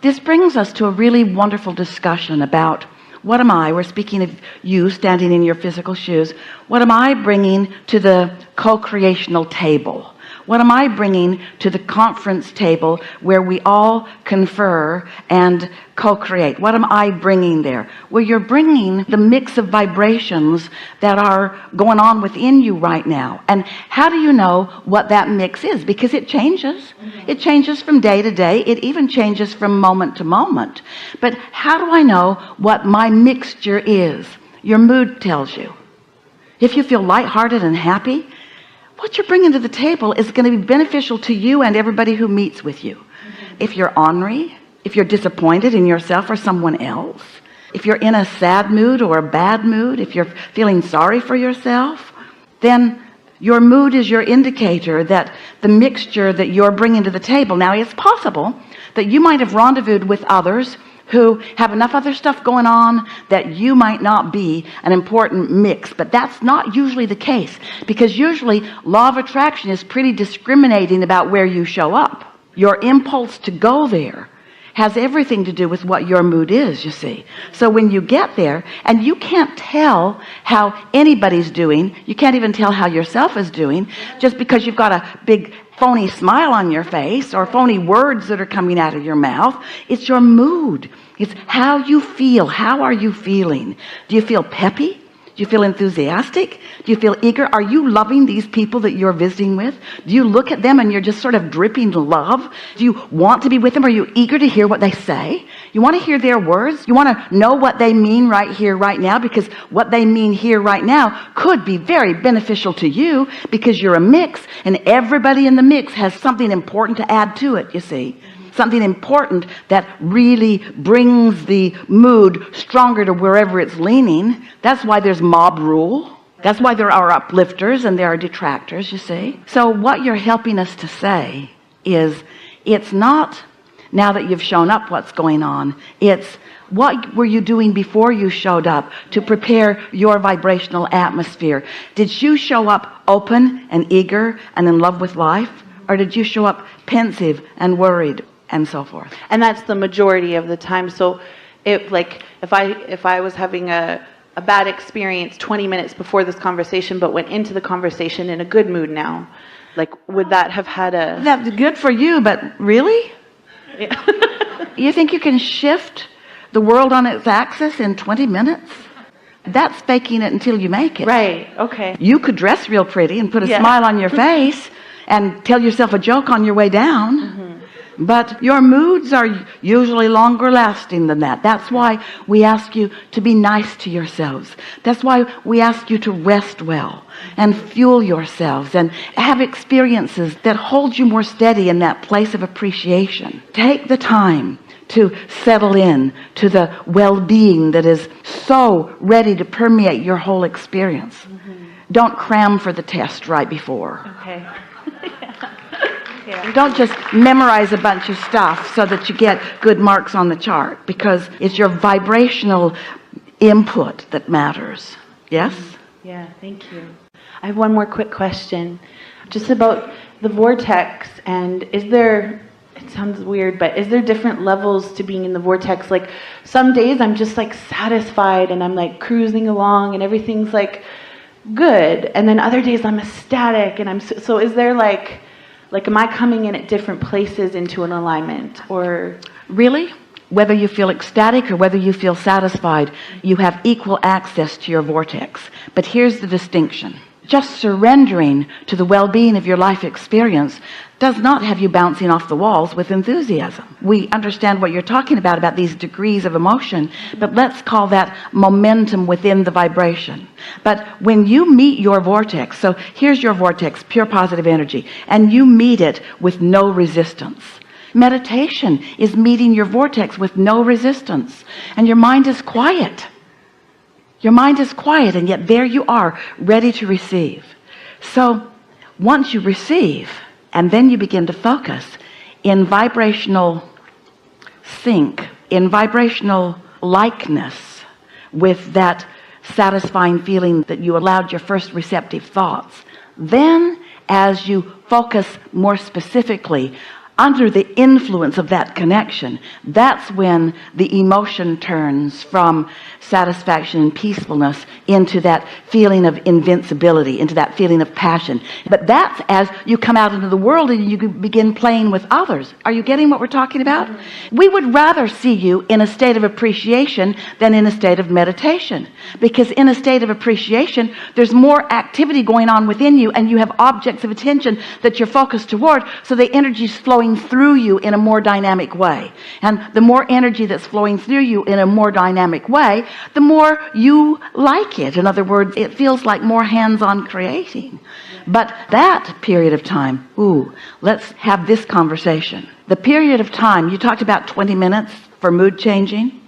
this brings us to a really wonderful discussion about what am I, we're speaking of you standing in your physical shoes, what am I bringing to the co-creational table? What am I bringing to the conference table where we all confer and co-create? What am I bringing there? Well, you're bringing the mix of vibrations that are going on within you right now. And how do you know what that mix is? Because it changes. It changes from day to day. It even changes from moment to moment. But how do I know what my mixture is? Your mood tells you. If you feel lighthearted and happy, what you're bringing to the table is going to be beneficial to you and everybody who meets with you. If you're ornery, if you're disappointed in yourself or someone else, if you're in a sad mood or a bad mood, if you're feeling sorry for yourself, then your mood is your indicator that the mixture that you're bringing to the table. Now, it's possible that you might have rendezvoused with others who have enough other stuff going on that you might not be an important mix, but that's not usually the case, because usually law of attraction is pretty discriminating about where you show up. Your impulse to go there has everything to do with what your mood is, you see. So when you get there, and you can't tell how anybody's doing, you can't even tell how yourself is doing, just because you've got a big phony smile on your face or phony words that are coming out of your mouth. It's your mood. It's how you feel. How are you feeling? Do you feel peppy? Do you feel enthusiastic? Do you feel eager? Are you loving these people that you're visiting with? Do you look at them and you're just sort of dripping love? Do you want to be with them? Are you eager to hear what they say? You want to hear their words? You want to know what they mean right here, right now? Because what they mean here, right now could be very beneficial to you, because you're a mix, and everybody in the mix has something important to add to it, you see. Something important that really brings the mood stronger to wherever it's leaning. That's why there's mob rule. That's why there are uplifters and there are detractors, you see. So what you're helping us to say is, it's not now that you've shown up what's going on. It's what were you doing before you showed up to prepare your vibrational atmosphere? Did you show up open and eager and in love with life? Or did you show up pensive and worried? And so forth. And that's the majority of the time. So if I was having a bad experience 20 minutes before this conversation, but went into the conversation in a good mood now, like, would that have had a... That's good for you, but really? Yeah. You think you can shift the world on its axis in 20 minutes? That's faking it until you make it. Right, okay. You could dress real pretty and put a smile on your face and tell yourself a joke on your way down. But your moods are usually longer lasting than that. That's why we ask you to be nice to yourselves. That's why we ask you to rest well and fuel yourselves and have experiences that hold you more steady in that place of appreciation. Take the time to settle in to the well-being that is so ready to permeate your whole experience. Don't cram for the test right before. Okay. Yeah. Don't just memorize a bunch of stuff so that you get good marks on the chart, because it's your vibrational input that matters. Yes? Yeah, thank you. I have one more quick question. Just about the vortex, and is there, it sounds weird, but is there different levels to being in the vortex? Like, some days I'm just like satisfied and I'm like cruising along and everything's like good, and then other days I'm ecstatic and so is there like am I coming in at different places into an alignment? Or really, whether you feel ecstatic or whether you feel satisfied, you have equal access to your vortex. But here's the distinction. Just surrendering to the well-being of your life experience does not have you bouncing off the walls with enthusiasm. We understand what you're talking about these degrees of emotion, but let's call that momentum within the vibration. But when you meet your vortex, so here's your vortex, pure positive energy, and you meet it with no resistance. Meditation is meeting your vortex with no resistance, and your mind is quiet. Your mind is quiet, and yet there you are, ready to receive. So once you receive, and then you begin to focus in vibrational sync, in vibrational likeness with that satisfying feeling that you allowed your first receptive thoughts. Then, as you focus more specifically under the influence of that connection, that's when the emotion turns from satisfaction and peacefulness into that feeling of invincibility, into that feeling of passion. But that's as you come out into the world and you begin playing with others. Are you getting what we're talking about? We would rather see you in a state of appreciation than in a state of meditation, because in a state of appreciation there's more activity going on within you, and you have objects of attention that you're focused toward, so the energy is flowing through you in a more dynamic way. And the more energy that's flowing through you in a more dynamic way, the more you like it. In other words, it feels like more hands-on creating. But that period of time, let's have this conversation. The period of time, you talked about 20 minutes for mood changing.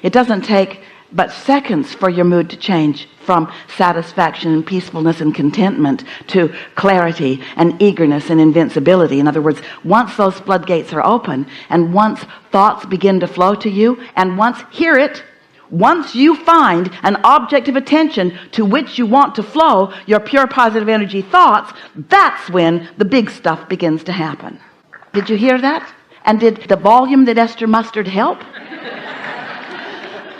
It doesn't take but seconds for your mood to change from satisfaction and peacefulness and contentment to clarity and eagerness and invincibility. In other words, once those floodgates are open, and once thoughts begin to flow to you, and once you find an object of attention to which you want to flow your pure positive energy thoughts, that's when the big stuff begins to happen. Did you hear that? And did the volume that Esther mustered help?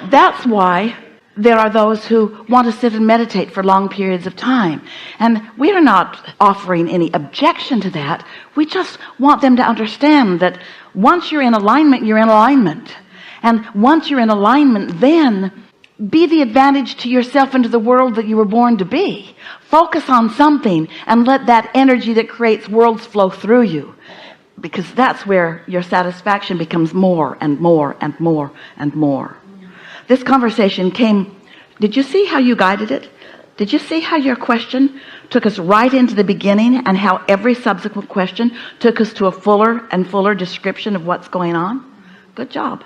That's why there are those who want to sit and meditate for long periods of time. And we are not offering any objection to that. We just want them to understand that once you're in alignment, you're in alignment. And once you're in alignment, then be the advantage to yourself and to the world that you were born to be. Focus on something and let that energy that creates worlds flow through you, because that's where your satisfaction becomes more and more and more and more. This conversation came, did you see how you guided it? Did you see how your question took us right into the beginning, and how every subsequent question took us to a fuller and fuller description of what's going on? Good job.